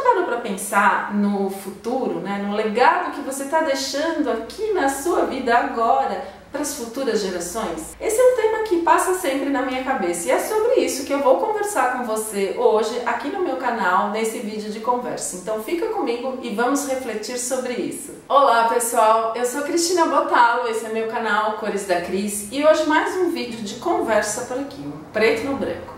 parou para pensar no futuro, né? No legado que você está deixando aqui na sua vida agora para as futuras gerações? Esse é um tema que passa sempre na minha cabeça e é sobre isso que eu vou conversar com você hoje aqui no meu canal, nesse vídeo de conversa. Então fica comigo e vamos refletir sobre isso. Olá pessoal, eu sou Cristina Botalo, esse é meu canal Cores da Cris e hoje mais um vídeo de conversa por aqui, um preto no branco.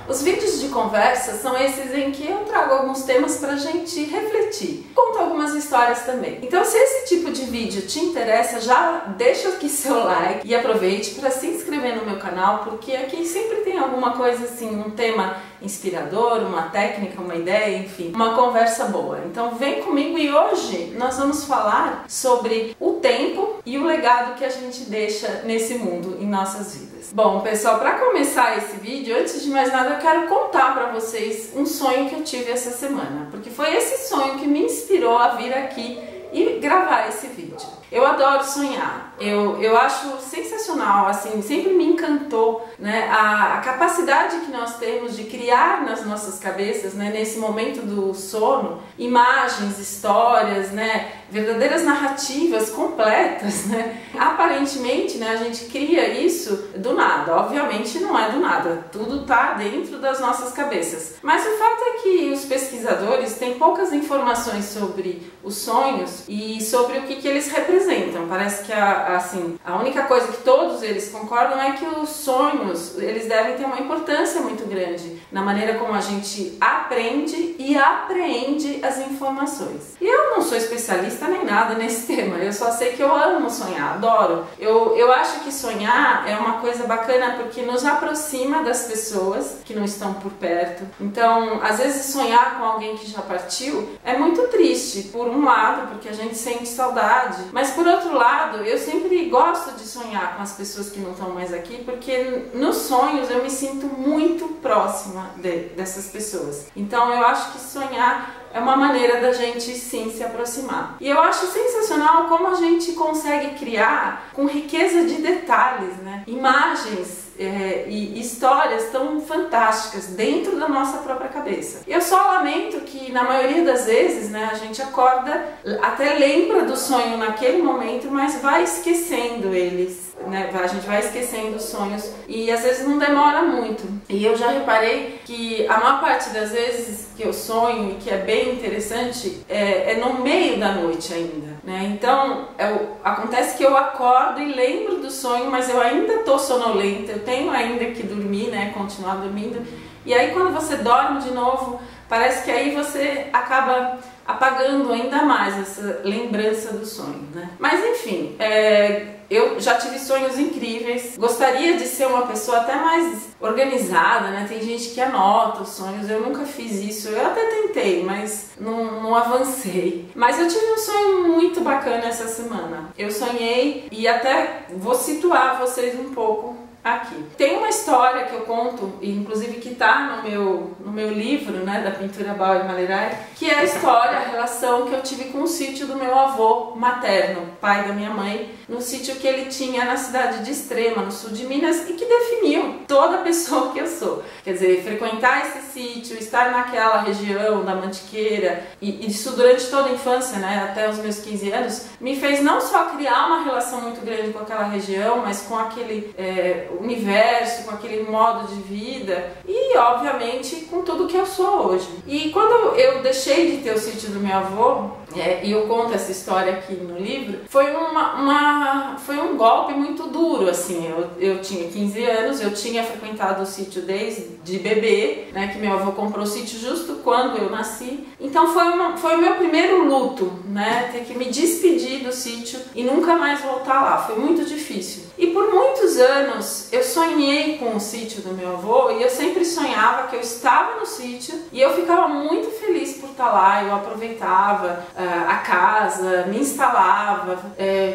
Os vídeos de conversa são esses em que eu trago alguns temas pra gente refletir. Conto algumas histórias também. Então se esse tipo de vídeo te interessa, já deixa aqui seu like e aproveite para se inscrever no meu canal, porque aqui sempre tem alguma coisa assim, um tema inspirador, uma técnica, uma ideia, enfim, uma conversa boa. Então vem comigo e hoje nós vamos falar sobre o tempo e o legado que a gente deixa nesse mundo, em nossas vidas. Bom, pessoal, para começar esse vídeo, antes de mais nada, eu quero contar para vocês um sonho que eu tive essa semana, porque foi esse sonho que me inspirou a vir aqui e gravar esse vídeo. Eu adoro sonhar, eu acho sensacional, assim, sempre me encantou, né, a capacidade que nós temos de criar nas nossas cabeças, né, nesse momento do sono, imagens, histórias, né, verdadeiras narrativas completas, né. Aparentemente, né, a gente cria isso do nada, obviamente não é do nada, tudo tá dentro das nossas cabeças. Mas o fato é que os pesquisadores têm poucas informações sobre os sonhos e sobre o que eles representam. Parece que a única coisa que todos eles concordam é que os sonhos, eles devem ter uma importância muito grande na maneira como a gente aprende e apreende as informações. E eu não sou especialista nem nada nesse tema, eu só sei que eu amo sonhar, adoro. Eu acho que sonhar é uma coisa bacana porque nos aproxima das pessoas que não estão por perto. Então, às vezes sonhar com alguém que já partiu é muito triste, por um lado, porque a gente sente saudade, mas por outro lado, eu sempre gosto de sonhar com as pessoas que não estão mais aqui, porque nos sonhos eu me sinto muito próxima dessas pessoas. Então eu acho que sonhar é uma maneira da gente sim se aproximar. E eu acho sensacional como a gente consegue criar com riqueza de detalhes, né, imagens e histórias tão fantásticas dentro da nossa própria cabeça. Eu só lamento que na maioria das vezes, né, a gente acorda, até lembra do sonho naquele momento, mas vai esquecendo eles, né? A gente vai esquecendo os sonhos e às vezes não demora muito. E eu já reparei que a maior parte das vezes que eu sonho e que é bem interessante é no meio da noite ainda, né? Então acontece que eu acordo e lembro do sonho, mas eu ainda tô sonolenta, eu tenho ainda que dormir, né? Continuar dormindo. E aí quando você dorme de novo, parece que aí você acaba apagando ainda mais essa lembrança do sonho, né? Mas enfim, eu já tive sonhos incríveis, gostaria de ser uma pessoa até mais organizada, né? Tem gente que anota os sonhos, eu nunca fiz isso, eu até tentei, mas não avancei. Mas eu tive um sonho muito bacana essa semana. Eu sonhei e até vou situar vocês um pouco aqui. Tem uma história que eu conto, inclusive que tá no meu livro, né, da pintura Bauer Malerai, que é a história, a relação que eu tive com o sítio do meu avô materno, pai da minha mãe, no sítio que ele tinha na cidade de Extrema, no sul de Minas, e que definiu toda a pessoa que eu sou. Quer dizer, frequentar esse sítio, estar naquela região da Mantiqueira, e isso durante toda a infância, né, até os meus 15 anos, me fez não só criar uma relação muito grande com aquela região, mas com aquele universo, com aquele modo de vida e, obviamente, com tudo que eu sou hoje. E quando eu deixei de ter o sítio do meu avô, e eu conto essa história aqui no livro, foi um golpe muito duro, assim. Eu tinha 15 anos, eu tinha frequentado o sítio desde bebê, né, que meu avô comprou o sítio justo quando eu nasci. Então foi o meu primeiro luto, né, ter que me despedir do sítio e nunca mais voltar lá. Foi muito difícil. E por muitos anos eu sonhei com o sítio do meu avô e eu sempre sonhava que eu estava no sítio e eu ficava muito feliz por estar lá. Eu aproveitava a casa, me instalava,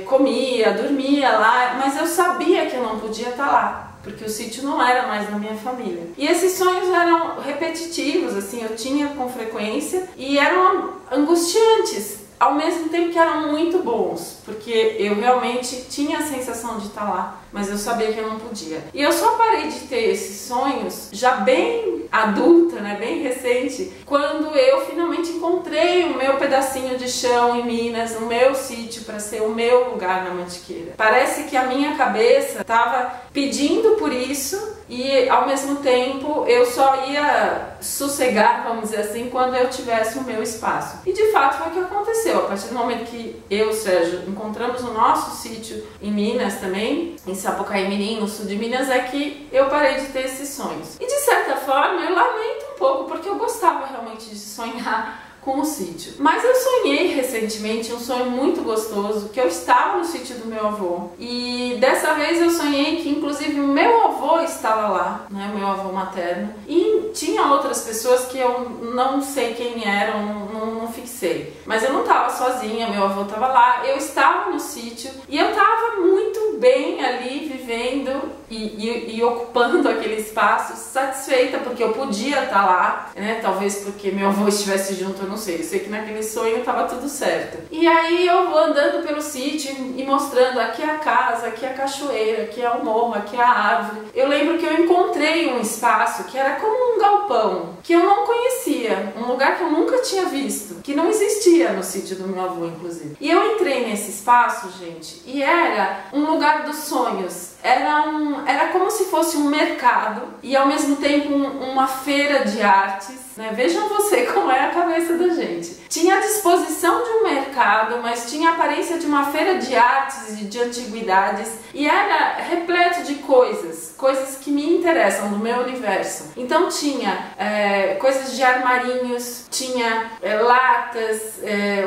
comia, dormia lá, mas eu sabia que eu não podia estar lá, porque o sítio não era mais da minha família. E esses sonhos eram repetitivos, assim, eu tinha com frequência e eram angustiantes, ao mesmo tempo que eram muito bons, porque eu realmente tinha a sensação de estar lá, mas eu sabia que eu não podia. E eu só parei de ter esses sonhos já bem adulta, né, bem recente, quando eu finalmente encontrei encontrei o meu pedacinho de chão em Minas, o meu sítio para ser o meu lugar na Mantiqueira. Parece que a minha cabeça estava pedindo por isso e ao mesmo tempo eu só ia sossegar, vamos dizer assim, quando eu tivesse o meu espaço. E de fato foi o que aconteceu. A partir do momento que eu e o Sérgio encontramos o nosso sítio em Minas também, em Sapucaí Mirim, no sul de Minas, é que eu parei de ter esses sonhos. E de certa forma eu lamento um pouco, porque eu gostava realmente de sonhar com o sítio. Mas eu sonhei recentemente um sonho muito gostoso, que eu estava no sítio do meu avô. E dessa vez eu sonhei que inclusive o meu avô estava lá, né, meu avô materno. E tinha outras pessoas que eu não sei quem eram, não fixei. Mas eu não estava sozinha, meu avô estava lá, eu estava no sítio e eu estava muito bem ali vivendo e ocupando aquele espaço, satisfeita porque eu podia estar lá, né? Talvez porque meu avô estivesse junto, eu não sei. Eu sei que naquele sonho estava tudo certo. E aí eu vou andando pelo sítio e mostrando: aqui é a casa, aqui é a cachoeira, aqui é o morro, aqui é a árvore. Eu lembro que eu encontrei um espaço que era como um galpão, que eu não conhecia, um lugar que eu nunca tinha visto, que não existia no sítio do meu avô, inclusive. E eu entrei nesse espaço, gente, e era um lugar dos sonhos. Era como se fosse um mercado e ao mesmo tempo uma feira de artes, né? Vejam você como é a cabeça da gente. Tinha a disposição de um mercado, mas tinha a aparência de uma feira de artes e de antiguidades e era repleto de coisas que me interessam, do meu universo. Então tinha coisas de armarinhos, tinha latas,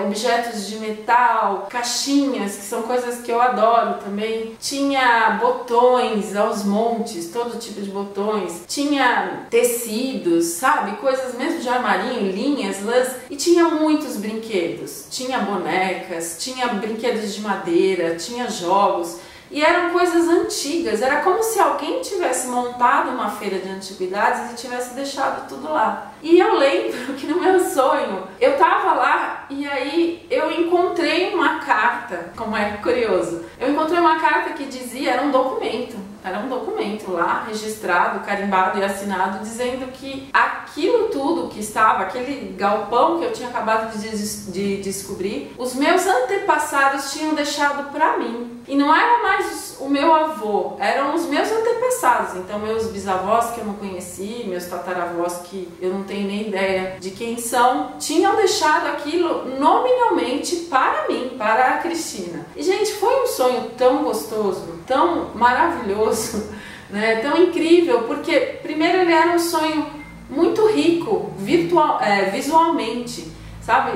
objetos de metal, caixinhas, que são coisas que eu adoro também. Tinha botões aos montes, todo tipo de botões. Tinha tecidos, sabe? Coisas mesmo de armarinho, linhas, lãs. E tinha muitos brinquedos. Tinha bonecas, tinha brinquedos de madeira, tinha jogos. E eram coisas antigas, era como se alguém tivesse montado uma feira de antiguidades e tivesse deixado tudo lá. E eu lembro que no meu sonho, eu tava lá e aí eu encontrei uma carta, como é curioso. Eu encontrei uma carta que dizia, era um documento lá, registrado, carimbado e assinado, dizendo que aquilo tudo que estava, aquele galpão que eu tinha acabado de descobrir, os meus antepassados tinham deixado para mim. E não era mais o meu avô, eram os meus antepassados, então meus bisavós que eu não conheci, meus tataravós que eu não tenho nem ideia de quem são, tinham deixado aquilo nominalmente para mim, para a Cristina. E gente, foi um sonho tão gostoso, tão maravilhoso, né? Tão incrível, porque primeiro ele era um sonho muito rico, visualmente, sabe?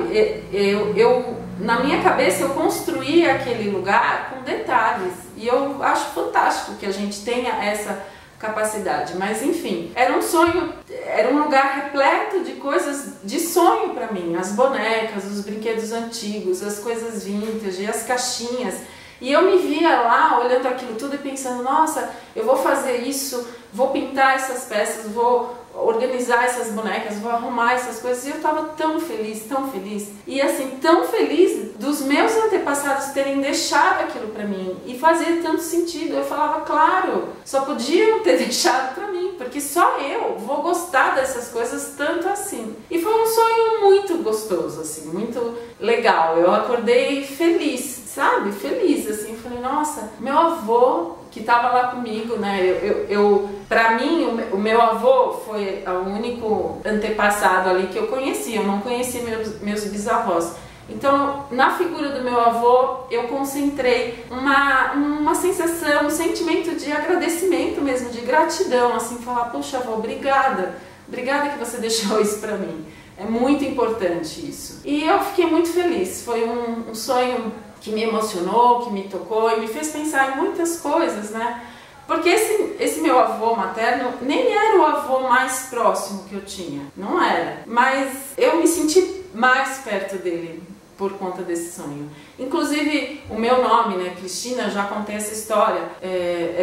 Na minha cabeça eu construí aquele lugar com detalhes e eu acho fantástico que a gente tenha essa capacidade, mas enfim, era um sonho, era um lugar repleto de coisas de sonho para mim, as bonecas, os brinquedos antigos, as coisas vintage, as caixinhas. E eu me via lá olhando aquilo tudo e pensando: nossa, eu vou fazer isso, vou pintar essas peças, vou organizar essas bonecas, vou arrumar essas coisas. E eu estava tão feliz, e assim, tão feliz dos meus antepassados terem deixado aquilo para mim, e fazia tanto sentido. Eu falava: claro, só podiam ter deixado para mim, porque só eu vou gostar dessas coisas tanto assim. E foi um sonho muito gostoso, assim, muito legal. Eu acordei feliz, sabe? Feliz, assim, falei: nossa, meu avô que estava lá comigo, né? Pra mim, o meu avô foi o único antepassado ali que eu conhecia. Eu não conhecia meus bisavós. Então, na figura do meu avô, eu concentrei uma sensação, um sentimento de agradecimento mesmo, de gratidão, assim, falar: poxa, avô, obrigada que você deixou isso pra mim. É muito importante isso. E eu fiquei muito feliz. Foi um sonho que me emocionou, que me tocou e me fez pensar em muitas coisas, né? Porque esse meu avô materno nem era o avô mais próximo que eu tinha, não era. Mas eu me senti mais perto dele por conta desse sonho. Inclusive, o meu nome, né, Cristina, já contei essa história.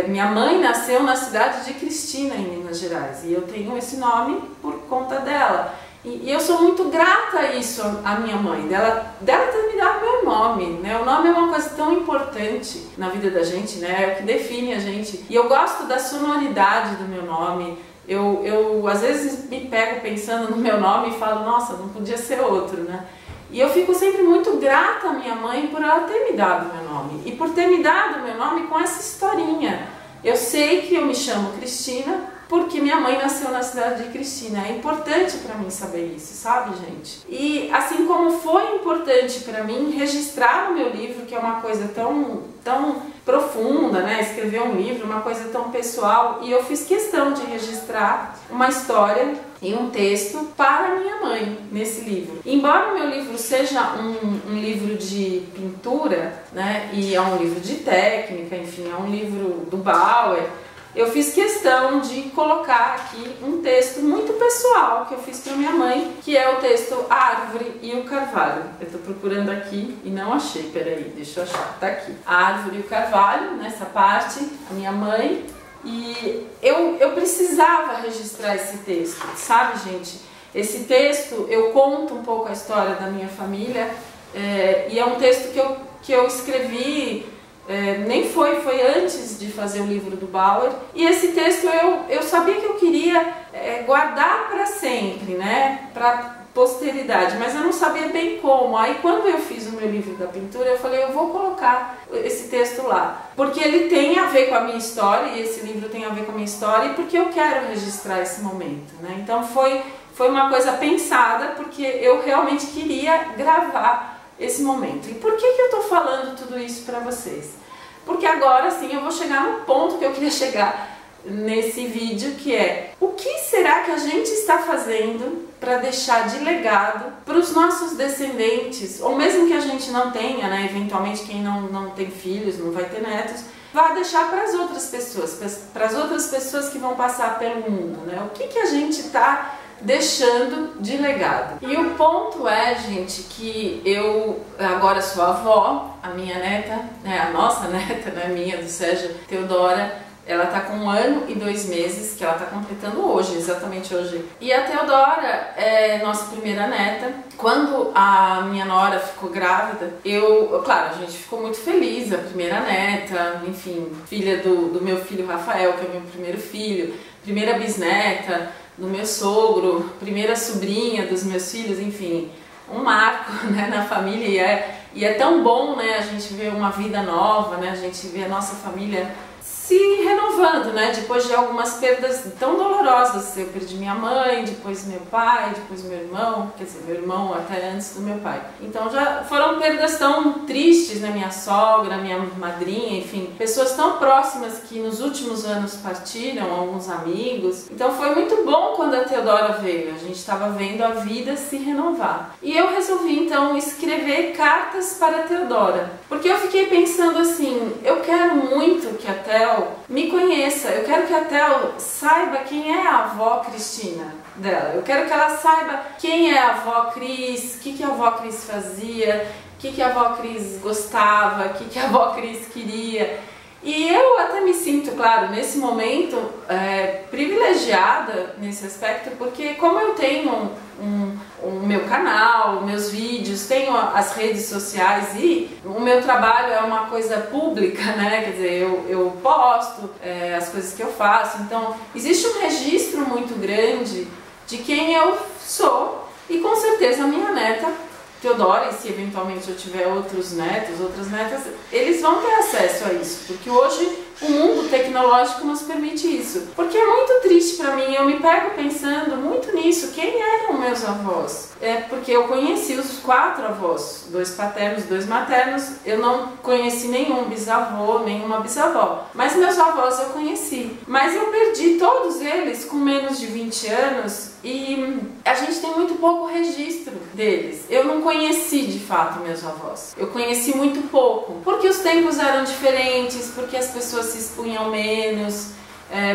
Minha mãe nasceu na cidade de Cristina, em Minas Gerais, e eu tenho esse nome por conta dela. E eu sou muito grata a isso, à minha mãe, dela ter me dado meu nome, né? O nome é uma coisa tão importante na vida da gente, né? É o que define a gente. E eu gosto da sonoridade do meu nome. Eu às vezes me pego pensando no meu nome e falo, nossa, não podia ser outro, né? E eu fico sempre muito grata à minha mãe por ela ter me dado meu nome e por ter me dado meu nome com essa historinha. Eu sei que eu me chamo Cristina porque minha mãe nasceu na cidade de Cristina. É importante para mim saber isso, sabe, gente? E assim como foi importante para mim registrar no meu livro, que é uma coisa tão profunda, né? Escrever um livro, uma coisa tão pessoal, e eu fiz questão de registrar uma história e um texto para minha mãe nesse livro. Embora o meu livro seja um livro de pintura, né? E é um livro de técnica, enfim, é um livro do Bauer, eu fiz questão de colocar aqui um texto muito pessoal que eu fiz para minha mãe, que é o texto A Árvore e o Carvalho. Eu estou procurando aqui e não achei, peraí, deixa eu achar, tá aqui. A Árvore e o Carvalho, nessa parte, a minha mãe, e eu precisava registrar esse texto, sabe, gente? Esse texto, eu conto um pouco a história da minha família, e é um texto que eu escrevi... foi antes de fazer o livro do Bauer, e esse texto eu sabia que eu queria guardar para sempre, né, para posteridade, mas eu não sabia bem como. Aí quando eu fiz o meu livro da pintura, eu falei, eu vou colocar esse texto lá, porque ele tem a ver com a minha história, e esse livro tem a ver com a minha história, e porque eu quero registrar esse momento, né? Então foi uma coisa pensada, porque eu realmente queria gravar esse momento. E por que eu estou falando tudo isso para vocês? Porque agora sim eu vou chegar no ponto que eu queria chegar nesse vídeo, que é: o que será que a gente está fazendo para deixar de legado para os nossos descendentes, ou mesmo que a gente não tenha, né, eventualmente quem não tem filhos, não vai ter netos, vai deixar para as outras pessoas que vão passar pelo mundo, né? O que a gente está deixando de legado. E o ponto é, gente, que eu agora sou avó, a minha neta, né, a nossa neta, né, minha, do Sérgio, Teodora, ela tá com 1 ano e 2 meses, que ela tá completando hoje, exatamente hoje. E a Teodora é nossa primeira neta. Quando a minha nora ficou grávida, claro, a gente ficou muito feliz, a primeira neta, enfim, filha do meu filho Rafael, que é o meu primeiro filho, primeira bisneta do meu sogro, primeira sobrinha dos meus filhos, enfim, um marco, né, na família, e é tão bom, né, a gente ver uma vida nova, né, a gente ver a nossa família se renovando, né, depois de algumas perdas tão dolorosas. Eu perdi minha mãe, depois meu pai, depois meu irmão, quer dizer, meu irmão até antes do meu pai. Então já foram perdas tão tristes, né, minha sogra, minha madrinha, enfim, pessoas tão próximas que nos últimos anos partiram, alguns amigos. Então foi muito bom quando a Teodora veio, a gente estava vendo a vida se renovar. E eu resolvi então escrever cartas para a Teodora, porque eu fiquei pensando assim, eu quero muito que a Theo me conheça, eu quero que a Theo saiba quem é a avó Cristina dela, eu quero que ela saiba quem é a avó Cris, o que a avó Cris fazia, o que a avó Cris gostava, o que a avó Cris queria. E eu até me sinto, claro, nesse momento privilegiada nesse aspecto, porque como eu tenho o meu canal, meus vídeos, tenho as redes sociais e o meu trabalho é uma coisa pública, né? Quer dizer, eu posto as coisas que eu faço, então existe um registro muito grande de quem eu sou, e com certeza a minha neta Teodora, e se eventualmente eu tiver outros netos, outras netas, eles vão ter acesso a isso, porque hoje o mundo tecnológico nos permite isso. Porque é muito triste pra mim, eu me pego pensando muito nisso, quem eram meus avós? Porque eu conheci os 4 avós, 2 paternos, 2 maternos, eu não conheci nenhum bisavô, nenhuma bisavó, mas meus avós eu conheci. Mas eu perdi todos eles com menos de 20 anos e a gente tem muito pouco registro deles. Eu não conheci de fato meus avós, eu conheci muito pouco, porque os tempos eram diferentes, porque as pessoas se expunham menos,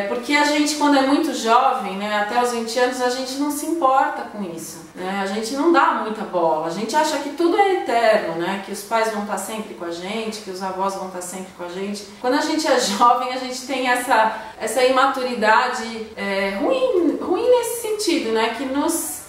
porque a gente, quando é muito jovem, né, até os 20 anos, a gente não se importa com isso, né, a gente não dá muita bola, a gente acha que tudo é eterno, né, que os pais vão estar sempre com a gente, que os avós vão estar sempre com a gente. Quando a gente é jovem, a gente tem essa imaturidade ruim nesse sentido, né, que nos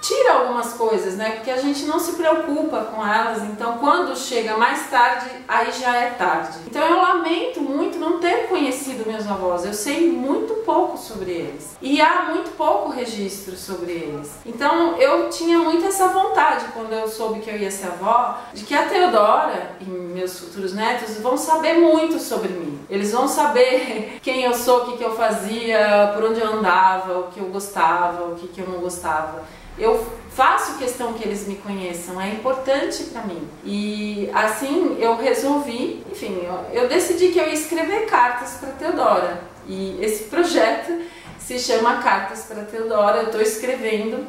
tira algumas coisas, né? Porque a gente não se preocupa com elas, então quando chega mais tarde, aí já é tarde. Então eu lamento muito não ter conhecido meus avós, eu sei muito pouco sobre eles e há muito pouco registro sobre eles. Então eu tinha muito essa vontade, quando eu soube que eu ia ser avó, de que a Teodora e meus futuros netos vão saber muito sobre mim. Eles vão saber quem eu sou, o que eu fazia, por onde eu andava, o que eu gostava, o que eu não gostava. Eu faço questão que eles me conheçam, é importante para mim. E assim eu resolvi, enfim, eu decidi que eu ia escrever cartas para Teodora. E esse projeto se chama Cartas para Teodora. Eu estou escrevendo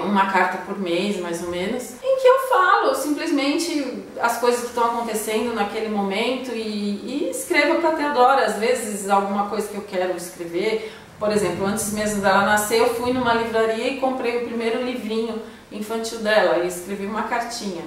uma carta por mês, mais ou menos, em que eu falo simplesmente as coisas que estão acontecendo naquele momento e escrevo para Teodora. Às vezes alguma coisa que eu quero escrever. Por exemplo, antes mesmo dela nascer, eu fui numa livraria e comprei o primeiro livrinho infantil dela e escrevi uma cartinha.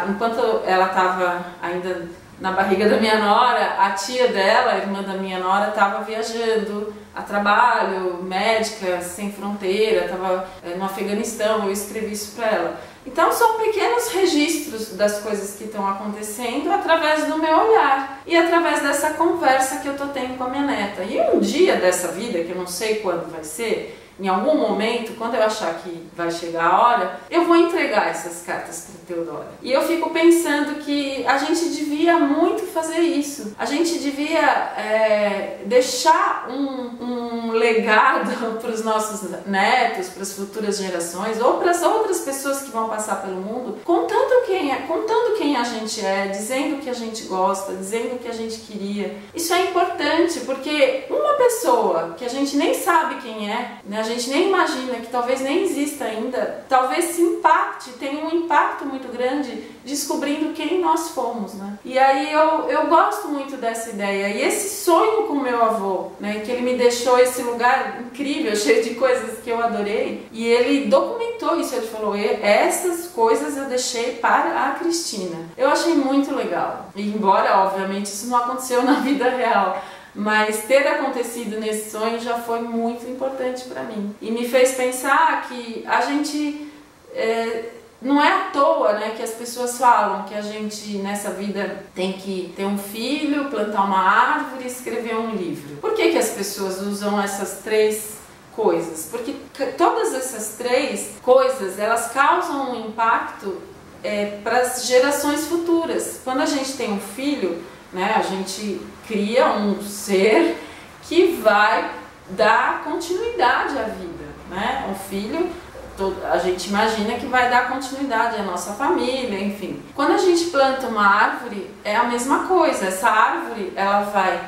Enquanto ela estava ainda na barriga da minha nora, a tia dela, a irmã da minha nora, estava viajando a trabalho, médica sem fronteira, estava no Afeganistão, eu escrevi isso para ela. Então são pequenos registros das coisas que estão acontecendo através do meu olhar e através dessa conversa que eu estou tendo com a minha neta. E um dia dessa vida, que eu não sei quando vai ser, em algum momento, quando eu achar que vai chegar a hora, eu vou entregar essas cartas para Teodora. E eu fico pensando que a gente devia muito fazer isso. A gente devia deixar um legado para os nossos netos, para as futuras gerações, ou para as outras pessoas que vão passar pelo mundo, contando quem a gente é, dizendo o que a gente gosta, dizendo o que a gente queria. Isso é importante, porque uma pessoa que a gente nem sabe quem é, né, a gente nem imagina, que talvez nem exista ainda, talvez se impacte, tenha um impacto muito grande descobrindo quem nós fomos, né? E aí eu gosto muito dessa ideia. E esse sonho com o meu avô, né, que ele me deixou esse lugar incrível, cheio de coisas que eu adorei, e ele documentou isso, ele falou, essas coisas eu deixei para a Cristina. Eu achei muito legal. E embora, obviamente, isso não aconteceu na vida real, mas ter acontecido nesse sonho já foi muito importante para mim. E me fez pensar que a gente, não é à toa, né, que as pessoas falam que a gente nessa vida tem que ter um filho, plantar uma árvore e escrever um livro. Por que as pessoas usam essas três coisas? Porque todas essas três coisas, elas causam um impacto para as gerações futuras. Quando a gente tem um filho, né, a gente cria um ser que vai dar continuidade à vida, né? Um filho, a gente imagina que vai dar continuidade à nossa família, enfim. Quando a gente planta uma árvore, é a mesma coisa. Essa árvore, ela vai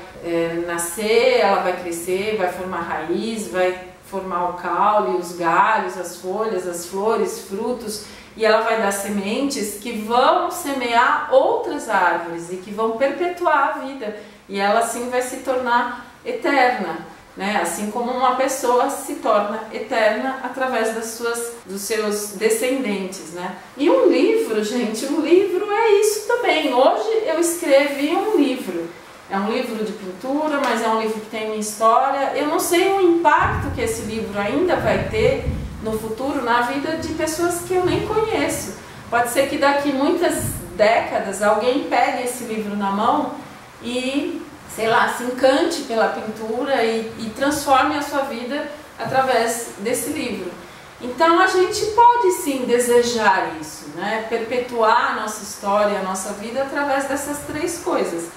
nascer, ela vai crescer, vai formar raiz, vai formar o caule, os galhos, as folhas, as flores, frutos, e ela vai dar sementes que vão semear outras árvores e que vão perpetuar a vida, e ela assim vai se tornar eterna, né? Assim como uma pessoa se torna eterna através dos seus descendentes, né? E um livro, gente, um livro é isso também. Hoje eu escrevi um livro. É um livro de pintura, mas é um livro que tem uma história. Eu não sei o impacto que esse livro ainda vai ter no futuro na vida de pessoas que eu nem conheço. Pode ser que daqui muitas décadas alguém pegue esse livro na mão e, sei lá, se encante pela pintura e transforme a sua vida através desse livro. Então a gente pode sim desejar isso, né? Perpetuar a nossa história, a nossa vida através dessas três coisas.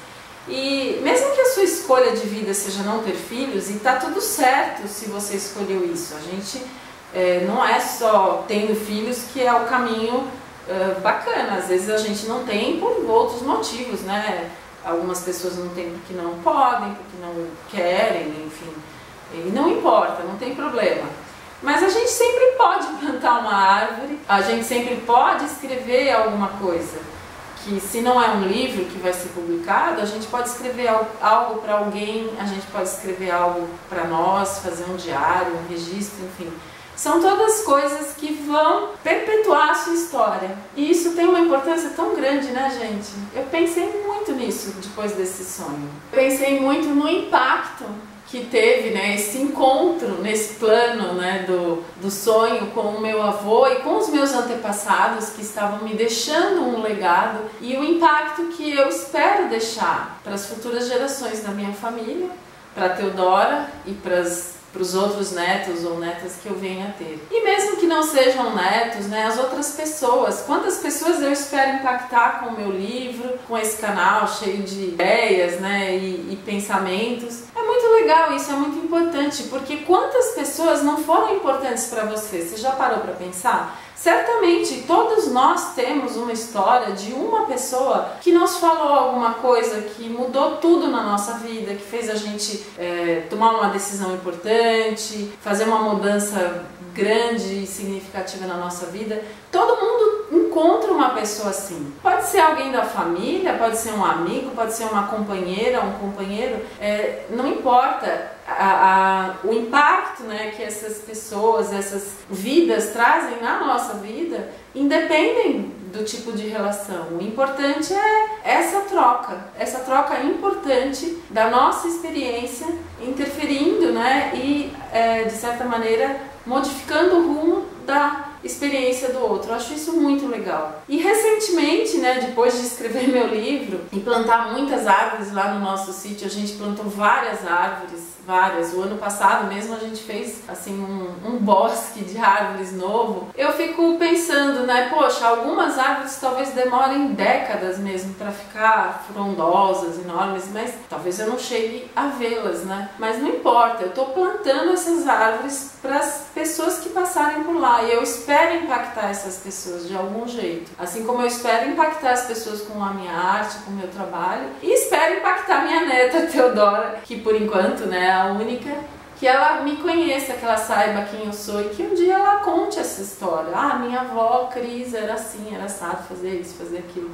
E mesmo que a sua escolha de vida seja não ter filhos, e tá tudo certo se você escolheu isso, a gente não é só tendo filhos que é o caminho bacana. Às vezes a gente não tem por outros motivos, né? Algumas pessoas não têm porque não podem, porque não querem, enfim, e não importa, não tem problema. Mas a gente sempre pode plantar uma árvore, a gente sempre pode escrever alguma coisa. Que se não é um livro que vai ser publicado, a gente pode escrever algo para alguém, a gente pode escrever algo para nós, fazer um diário, um registro, enfim. São todas coisas que vão perpetuar a sua história. E isso tem uma importância tão grande, né, gente? Eu pensei muito nisso depois desse sonho. Pensei muito no impacto que teve, né, esse encontro nesse plano, né, do sonho com o meu avô e com os meus antepassados que estavam me deixando um legado e o impacto que eu espero deixar para as futuras gerações da minha família, para a Teodora e para os outros netos ou netas que eu venha a ter. E mesmo que não sejam netos, né, as outras pessoas, quantas pessoas eu espero impactar com o meu livro, com esse canal cheio de ideias, né, e pensamentos. É muito legal isso, é muito importante, porque quantas pessoas não foram importantes para você? Você já parou para pensar? Certamente todos nós temos uma história de uma pessoa que nos falou alguma coisa que mudou tudo na nossa vida, que fez a gente tomar uma decisão importante, fazer uma mudança grande e significativa na nossa vida. Todo mundo encontra uma pessoa assim. Pode ser alguém da família, pode ser um amigo, pode ser uma companheira, um companheiro, não importa. O impacto, né, que essas pessoas, essas vidas trazem na nossa vida, independem do tipo de relação. O importante é essa troca importante da nossa experiência interferindo, né, e de certa maneira modificando o rumo da experiência do outro. Eu acho isso muito legal. E recentemente, né, depois de escrever meu livro e plantar muitas árvores lá no nosso sítio, a gente plantou várias árvores, várias. O ano passado mesmo a gente fez assim um bosque de árvores novo. Eu fico pensando, né, poxa, algumas árvores talvez demorem décadas mesmo para ficar frondosas, enormes, mas talvez eu não chegue a vê-las, né? Mas não importa, eu estou plantando essas árvores para as pessoas que passarem por lá e eu espero impactar essas pessoas de algum jeito. Assim como eu espero impactar as pessoas com a minha arte, com o meu trabalho, e espero impactar minha neta Teodora, que por enquanto, né, é a única, que ela me conheça, que ela saiba quem eu sou e que um dia ela conte essa história. Ah, minha avó Cris era assim, era assado, fazer isso, fazer aquilo.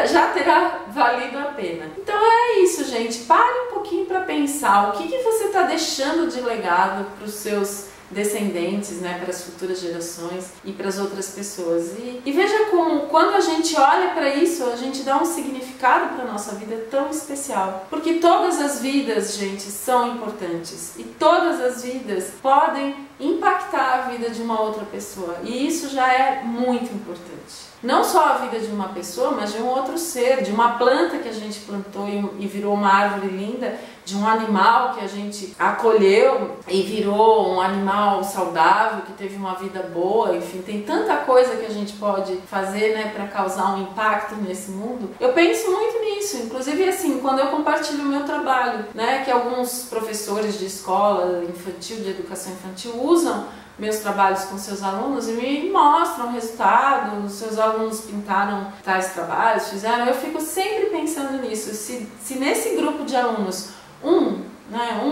Já terá valido a pena. Então é isso, gente. Pare um pouquinho para pensar o que você está deixando de legado para os seus descendentes, né, para as futuras gerações e para as outras pessoas. E veja como, quando a gente olha para isso, a gente dá um significado para a nossa vida tão especial. Porque todas as vidas, gente, são importantes. E todas as vidas podem impactar a vida de uma outra pessoa. E isso já é muito importante. Não só a vida de uma pessoa, mas de um outro ser, de uma planta que a gente plantou e virou uma árvore linda, de um animal que a gente acolheu e virou um animal saudável, que teve uma vida boa. Enfim, tem tanta coisa que a gente pode fazer, né, para causar um impacto nesse mundo. Eu penso muito nisso, inclusive assim, quando eu compartilho o meu trabalho, né, que alguns professores de escola infantil, de educação infantil, usam meus trabalhos com seus alunos e me mostram o resultado, os seus alunos pintaram tais trabalhos, fizeram, eu fico sempre pensando nisso, se nesse grupo de alunos, um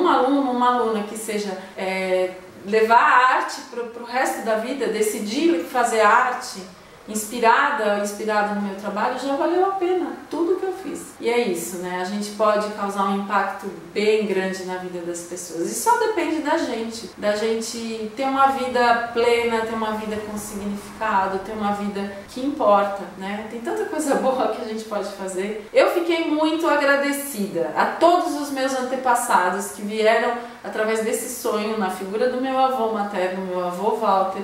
aluno, uma aluna que seja levar a arte para o resto da vida, decidir fazer arte, inspirada no meu trabalho, já valeu a pena tudo que eu fiz. E é isso, né? A gente pode causar um impacto bem grande na vida das pessoas. E só depende da gente ter uma vida plena, ter uma vida com significado, ter uma vida que importa, né? Tem tanta coisa boa que a gente pode fazer. Eu fiquei muito agradecida a todos os meus antepassados que vieram através desse sonho, na figura do meu avô materno, meu avô Walter,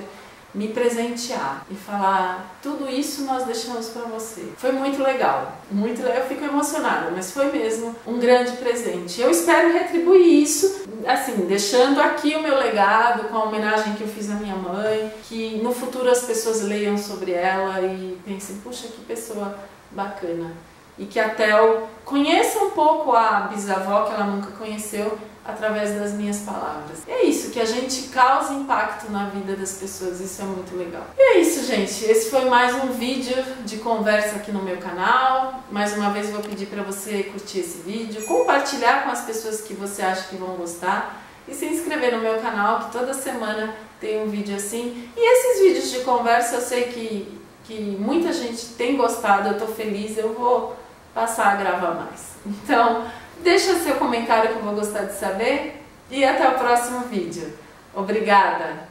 me presentear e falar, tudo isso nós deixamos para você. Foi muito legal, eu fico emocionada, mas foi mesmo um grande presente. Eu espero retribuir isso, assim, deixando aqui o meu legado, com a homenagem que eu fiz à minha mãe, que no futuro as pessoas leiam sobre ela e pensem, puxa, que pessoa bacana. E que a Tel conheça um pouco a bisavó que ela nunca conheceu através das minhas palavras. E é isso, que a gente causa impacto na vida das pessoas, isso é muito legal. E é isso, gente, esse foi mais um vídeo de conversa aqui no meu canal. Mais uma vez vou pedir para você curtir esse vídeo, compartilhar com as pessoas que você acha que vão gostar e se inscrever no meu canal, que toda semana tem um vídeo assim. E esses vídeos de conversa eu sei que muita gente tem gostado, eu tô feliz, eu vou passar a gravar mais. Então, deixa seu comentário que eu vou gostar de saber e até o próximo vídeo. Obrigada!